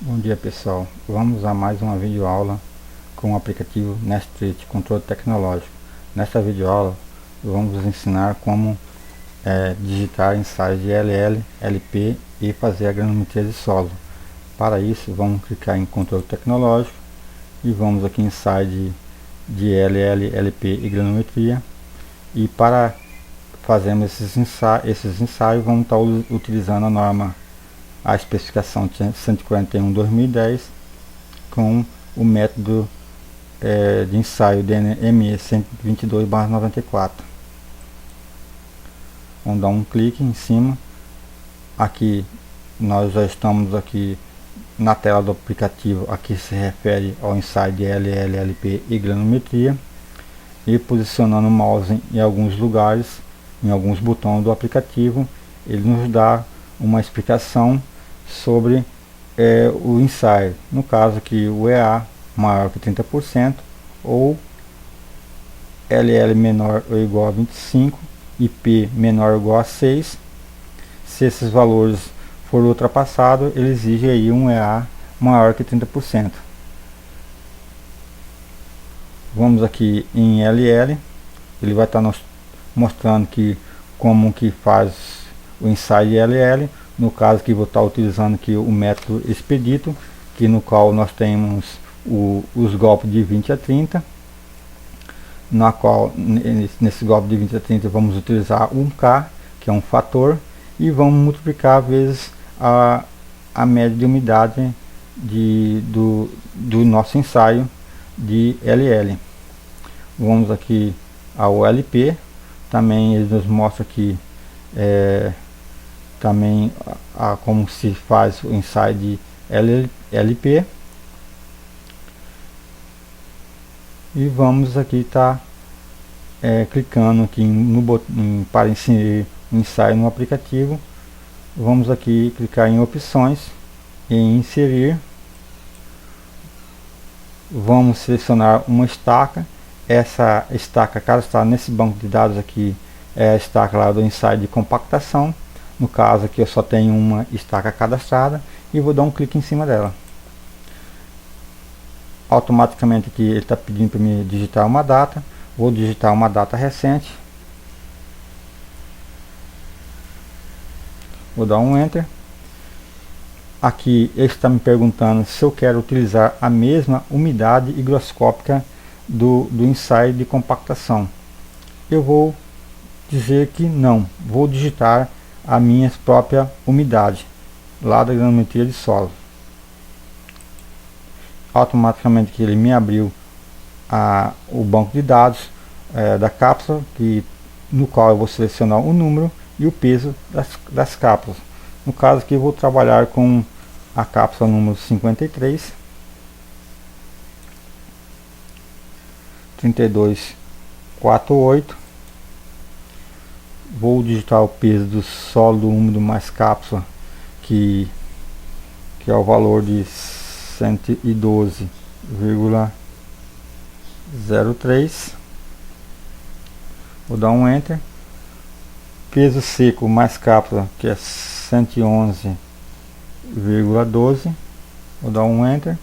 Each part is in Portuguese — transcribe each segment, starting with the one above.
Bom dia pessoal, vamos a mais uma videoaula com o aplicativo Nestrit Controle Tecnológico. Nesta videoaula vamos ensinar como digitar ensaios de LL, LP e fazer a granometria de solo. Para isso vamos clicar em Controle Tecnológico e vamos aqui em ensaio de LL, LP e granometria. E para fazermos esses ensaios vamos estar utilizando a especificação 141/2010 com o método de ensaio DNME 122/94. Vamos dar um clique em cima. Aqui nós já estamos aqui na tela do aplicativo. Aqui se refere ao ensaio de LL, LP e granometria, e posicionando o mouse em alguns lugares, em alguns botões do aplicativo, ele nos dá uma explicação sobre o ensaio. No caso aqui o EA maior que 30% ou LL menor ou igual a 25, IP menor ou igual a 6. Se esses valores forem ultrapassados, ele exige aí um EA maior que 30%. Vamos aqui em LL, ele vai estar nos mostrando como que faz o ensaio de LL. No caso que vou estar utilizando aqui o método expedito, que no qual nós temos os golpes de 20 a 30, na qual nesse golpe de 20 a 30 vamos utilizar 1K, que é um fator, e vamos multiplicar vezes a média de umidade do nosso ensaio de LL. Vamos aqui ao LP, também ele nos mostra aqui também como se faz o ensaio de LP. E vamos aqui estar clicando aqui no botão para inserir o ensaio no aplicativo. Vamos aqui clicar em opções, em inserir. Vamos selecionar uma estaca. Essa estaca cadastrada nesse banco de dados aqui é a estaca lá do ensaio de compactação. No caso aqui eu só tenho uma estaca cadastrada e vou dar um clique em cima dela. Automaticamente aqui ele está pedindo para me digitar uma data. Vou digitar uma data recente. Vou dar um Enter. Aqui ele está me perguntando se eu quero utilizar a mesma umidade higroscópica do ensaio de compactação. Eu vou dizer que não, vou digitar a minha própria umidade lá da granometria de solo. Automaticamente que ele me abriu o banco de dados da cápsula, no qual eu vou selecionar o número e o peso das cápsulas. No caso aqui eu vou trabalhar com a cápsula número 53, 3248. Vou digitar o peso do sólido úmido mais cápsula, que é o valor de 112,03. Vou dar um Enter. Peso seco mais cápsula, que é 111,12. Vou dar um Enter.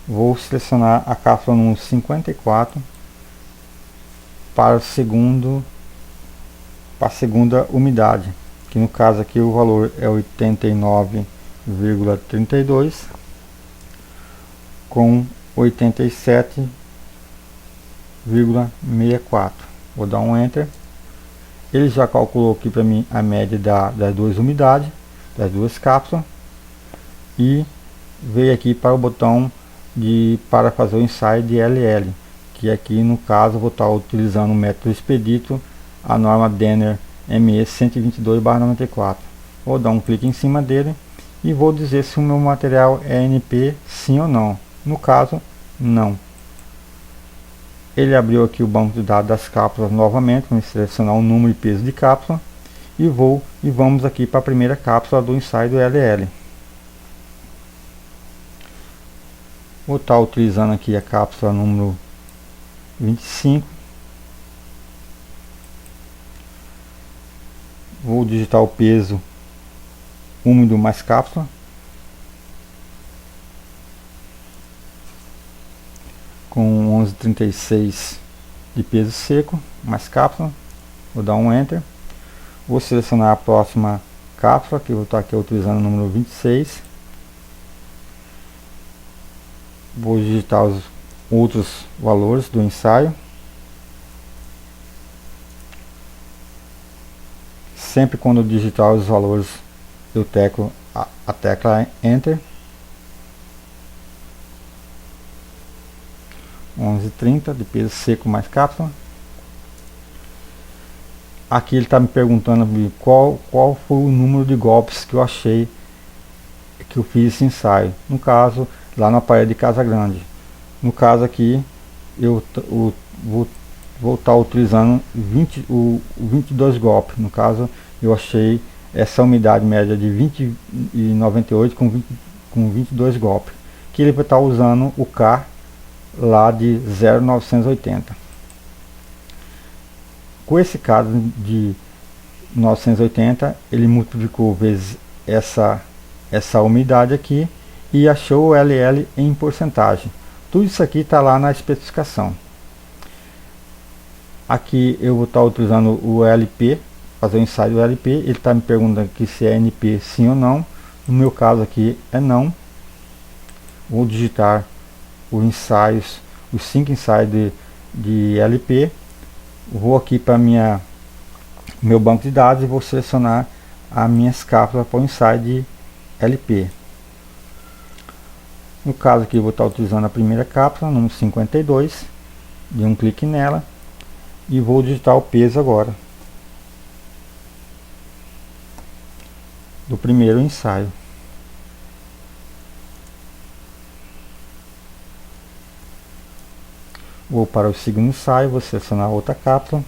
Vou selecionar a cápsula número 54 para a segunda umidade, que no caso aqui o valor é 89,32 com 87,64. Vou dar um Enter. Ele já calculou aqui para mim a média das duas umidades, das duas cápsulas, e veio aqui para o botão para fazer o ensaio de LL, que aqui no caso vou estar utilizando o método expedito, a norma Denner ME 122/94. Vou dar um clique em cima dele e vou dizer se o meu material é NP sim ou não. No caso, não. Ele abriu aqui o banco de dados das cápsulas novamente. Vamos selecionar o número e peso de cápsula e vamos aqui para a primeira cápsula do ensaio do LL. Vou estar utilizando aqui a cápsula número 25. Vou digitar o peso úmido mais cápsula. com 11,36 de peso seco, mais cápsula. Vou dar um Enter. Vou selecionar a próxima cápsula, que eu vou estar aqui utilizando o número 26. Vou digitar os outros valores do ensaio. Sempre quando eu digitar os valores, eu teclo a tecla Enter. 11,30 de peso seco mais cápsula. Aqui ele está me perguntando qual foi o número de golpes que eu achei que eu fiz esse ensaio. No caso, lá na parede de Casa Grande. No caso aqui, eu vou estar utilizando 22 golpes. No caso, eu achei essa umidade média de 20,98 com 22 golpes. Que ele vai estar usando o K lá de 0,980. Com esse caso de 980, ele multiplicou vezes essa umidade aqui e achou o LL em porcentagem. Tudo isso aqui está lá na especificação. Aqui eu vou estar utilizando o LP, fazer o ensaio do LP. Ele está me perguntando aqui se é NP sim ou não. No meu caso aqui é não. Vou digitar os 5 ensaios de LP. Vou aqui para meu banco de dados e vou selecionar as minhas cápsulas para o ensaio de LP. No caso aqui eu vou estar utilizando a primeira cápsula, número 52, de um clique nela e vou digitar o peso agora do primeiro ensaio. Vou para o segundo ensaio, vou selecionar outra cápsula.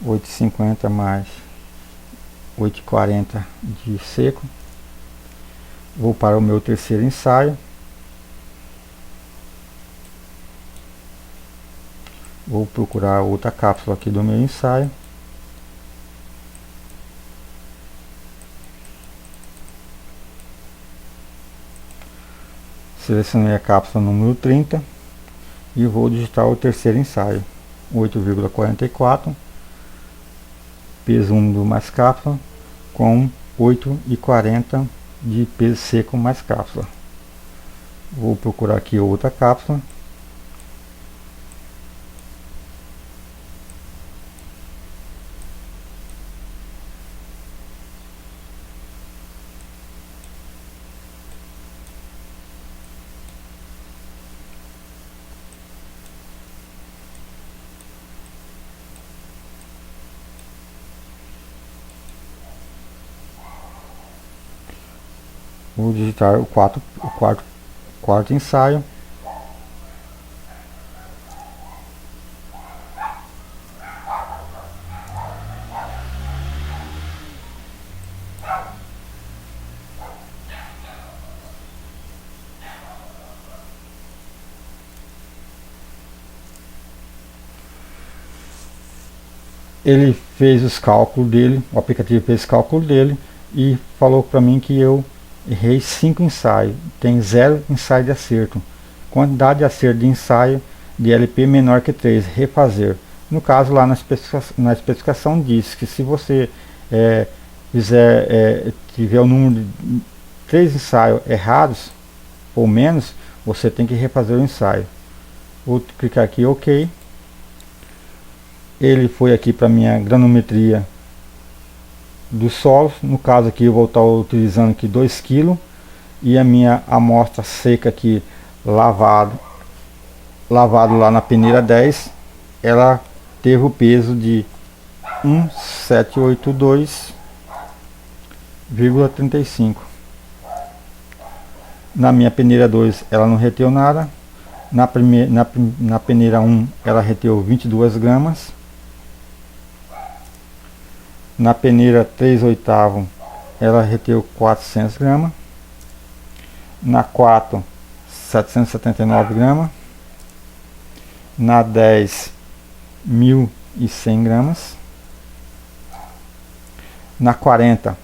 R$8,50 mais R$8,40 de seco. Vou para o meu terceiro ensaio. Vou procurar outra cápsula aqui do meu ensaio. Selecionei a cápsula número 30 e vou digitar o terceiro ensaio. 8,44, peso úmido mais cápsula, com 8,40 de peso seco mais cápsula. Vou procurar aqui outra cápsula. Vou digitar o quarto ensaio. Ele fez os cálculos dele, o aplicativo fez os cálculos dele e falou para mim que eu errei 5 ensaios, tem 0 ensaio de acerto. Quantidade de acerto de ensaio de LP menor que 3, refazer. No caso lá na especificação diz que se você tiver o número de 3 ensaios errados ou menos, você tem que refazer o ensaio. Vou clicar aqui OK. Ele foi aqui para minha granometria do solo. No caso aqui eu vou estar utilizando aqui 2 kg e a minha amostra seca aqui lavado lá na peneira 10, ela teve o peso de 1782,35. Na minha peneira 2 ela não reteu nada. Na peneira 1 ela reteu 22 gramas. Na peneira 3/8 ela reteu 400 gramas. Na 4, 779 gramas. Na 10, 1.100 gramas. Na 40,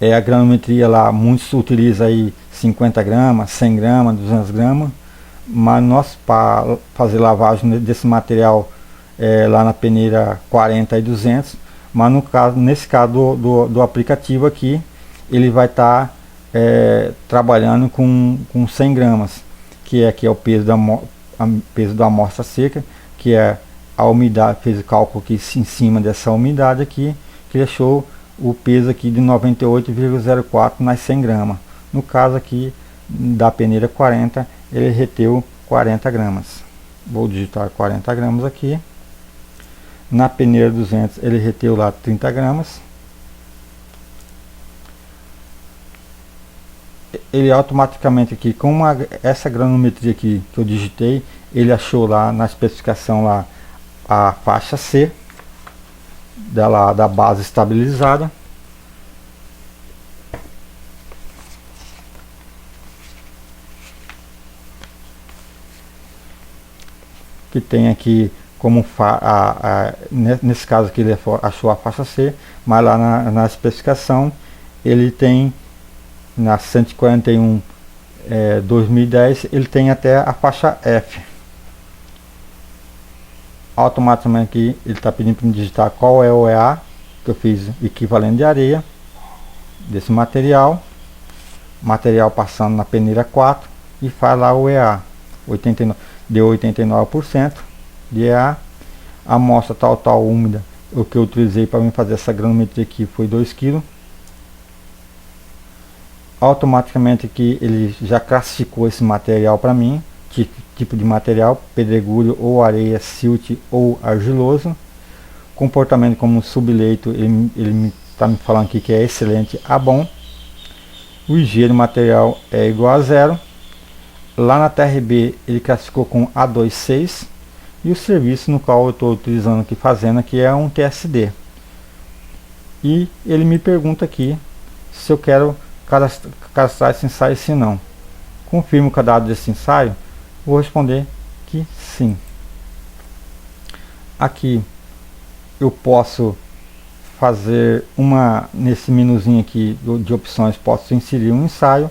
a granometria lá, muitos utilizam aí 50 gramas, 100 gramas, 200 gramas, mas nós, para fazer lavagem desse material lá na peneira 40 e 200, mas no caso, nesse caso do aplicativo aqui, ele vai estar trabalhando com 100 gramas, que é o peso da amostra seca, que é a umidade. Fez o cálculo aqui em cima dessa umidade aqui, que ele achou o peso aqui de 98,04 nas 100 gramas. No caso aqui da peneira 40, ele reteu 40 gramas. Vou digitar 40 gramas aqui. Na peneira 200, ele reteu lá 30 gramas. Ele automaticamente aqui, com essa granometria aqui que eu digitei, ele achou lá na especificação lá a faixa C da base estabilizada. Que tem aqui como nesse caso aqui ele achou a faixa C, mas lá na especificação ele tem na 141 2010 ele tem até a faixa F. Automaticamente aqui ele está pedindo para me digitar qual é o EA, que eu fiz equivalente de areia desse material passando na peneira 4, e faz lá o EA 89, deu 89% de EA. A amostra total úmida, o que eu utilizei para mim fazer essa granometria aqui, foi 2 kg. Automaticamente aqui ele já classificou esse material para mim, tipo de material: pedregulho ou areia, silt ou argiloso. Comportamento como subleito, ele está me falando aqui que é excelente a bom. O IG do material é igual a 0. Lá na TRB ele classificou com A26, e o serviço no qual eu estou utilizando aqui, fazendo aqui, é um TSD. E ele me pergunta aqui se eu quero cadastrar esse ensaio, se não. Confirmo o cadastro desse ensaio. Vou responder que sim. Aqui eu posso fazer nesse menuzinho aqui de opções, posso inserir um ensaio,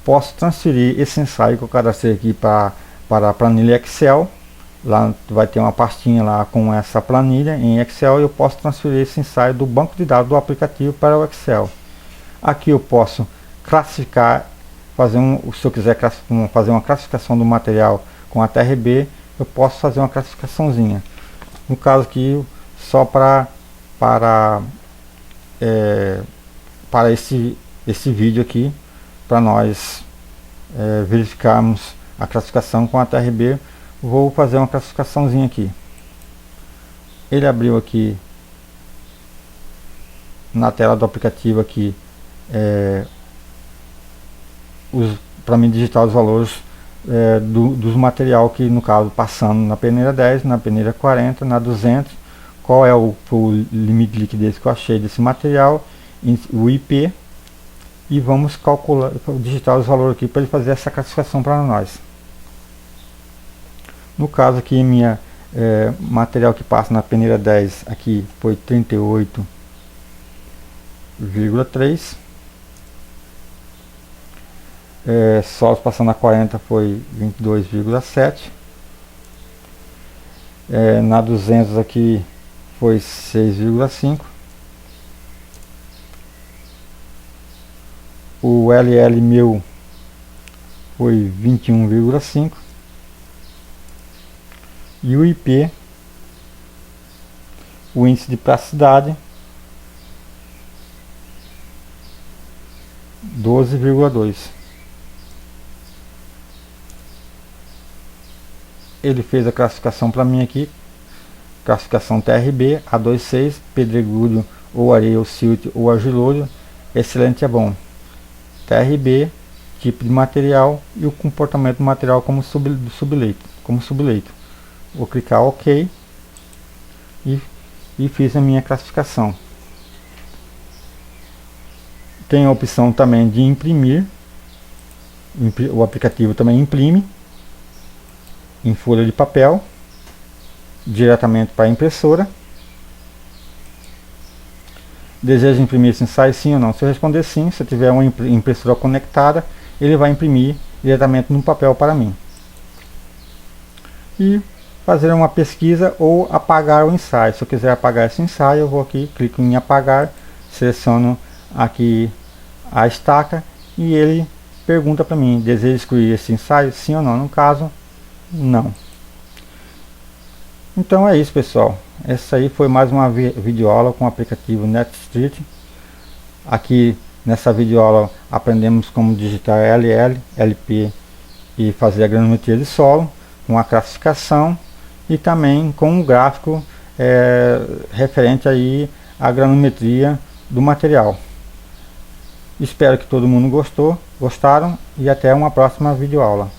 posso transferir esse ensaio que eu cadastrei aqui para a planilha Excel. Lá vai ter uma pastinha lá com essa planilha em Excel, e eu posso transferir esse ensaio do banco de dados do aplicativo para o Excel. Aqui eu posso classificar, se eu quiser fazer uma classificação do material com a TRB, eu posso fazer uma classificaçãozinha. No caso aqui, só para esse vídeo aqui, para nós verificarmos a classificação com a TRB, vou fazer uma classificaçãozinha aqui. Ele abriu aqui na tela do aplicativo aqui para mim digitar os valores dos material que, no caso, passando na peneira 10, na peneira 40, na 200, qual é o limite de liquidez que eu achei desse material, o IP, e vamos digitar os valores aqui para ele fazer essa classificação para nós. No caso aqui, minha material que passa na peneira 10 aqui foi 38,3. Solos passando na 40 foi 22,7. Na 200 aqui foi 6,5. O LL meu foi 21,5. E o IP, o índice de plasticidade, 12,2. Ele fez a classificação para mim aqui, classificação TRB, A26, pedregulho ou areia ou silt ou argiloso, excelente é bom. TRB, tipo de material e o comportamento do material como subleito. Vou clicar OK e fiz a minha classificação. Tem a opção também de imprimir, o aplicativo também imprime. em folha de papel diretamente para a impressora. Deseja imprimir esse ensaio sim ou não? Se eu responder sim, se eu tiver uma impressora conectada, ele vai imprimir diretamente no papel para mim. E fazer uma pesquisa ou apagar o ensaio. Se eu quiser apagar esse ensaio, eu vou aqui, clico em apagar, seleciono aqui a estaca e ele pergunta para mim, deseja excluir esse ensaio, sim ou não? No caso, não. Então é isso, pessoal. Essa aí foi mais uma videoaula com o aplicativo NetStreet. Aqui nessa videoaula aprendemos como digitar LL, LP e fazer a granulometria de solo, com a classificação e também com um gráfico referente aí à granulometria do material. Espero que todo mundo gostaram e até uma próxima videoaula.